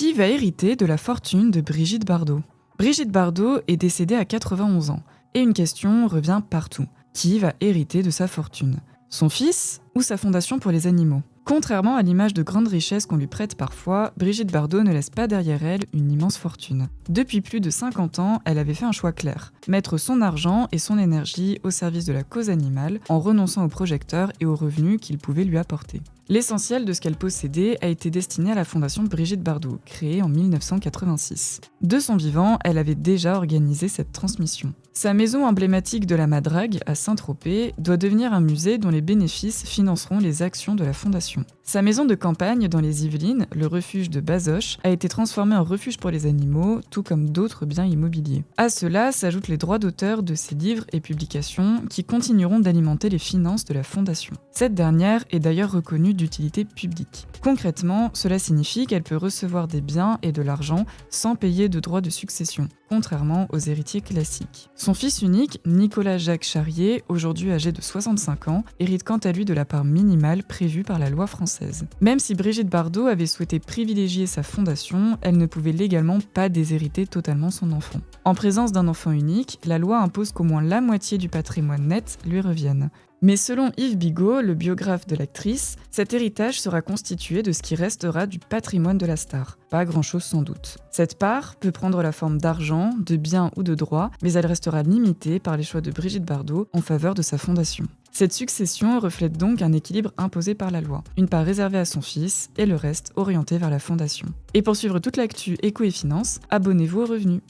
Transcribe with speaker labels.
Speaker 1: Qui va hériter de la fortune de Brigitte Bardot? Brigitte Bardot est décédée à 91 ans. Et une question revient partout. Qui va hériter de sa fortune? Son fils ou sa fondation pour les animaux? Contrairement à l'image de grande richesse qu'on lui prête parfois, Brigitte Bardot ne laisse pas derrière elle une immense fortune. Depuis plus de 50 ans, elle avait fait un choix clair. Mettre son argent et son énergie au service de la cause animale en renonçant aux projecteurs et aux revenus qu'ils pouvaient lui apporter. L'essentiel de ce qu'elle possédait a été destiné à la fondation Brigitte Bardot, créée en 1986. De son vivant, elle avait déjà organisé cette transmission. Sa maison emblématique de la Madrague, à Saint-Tropez, doit devenir un musée dont les bénéfices financeront les actions de la fondation. Sa maison de campagne dans les Yvelines, le refuge de Bazoches, a été transformée en refuge pour les animaux, tout comme d'autres biens immobiliers. À cela s'ajoutent les droits d'auteur de ses livres et publications qui continueront d'alimenter les finances de la fondation. Cette dernière est d'ailleurs reconnue d'utilité publique. Concrètement, cela signifie qu'elle peut recevoir des biens et de l'argent sans payer de droits de succession, contrairement aux héritiers classiques. Son fils unique, Nicolas-Jacques Charrier, aujourd'hui âgé de 65 ans, hérite quant à lui de la part minimale prévue par la loi française. Même si Brigitte Bardot avait souhaité privilégier sa fondation, elle ne pouvait légalement pas déshériter totalement son enfant. En présence d'un enfant unique, la loi impose qu'au moins la moitié du patrimoine net lui revienne. Mais selon Yves Bigot, le biographe de l'actrice, cet héritage sera constitué de ce qui restera du patrimoine de la star. Pas grand-chose sans doute. Cette part peut prendre la forme d'argent, de biens ou de droits, mais elle restera limitée par les choix de Brigitte Bardot en faveur de sa fondation. Cette succession reflète donc un équilibre imposé par la loi, une part réservée à son fils et le reste orienté vers la fondation. Et pour suivre toute l'actu éco et finance, abonnez-vous au Revenu.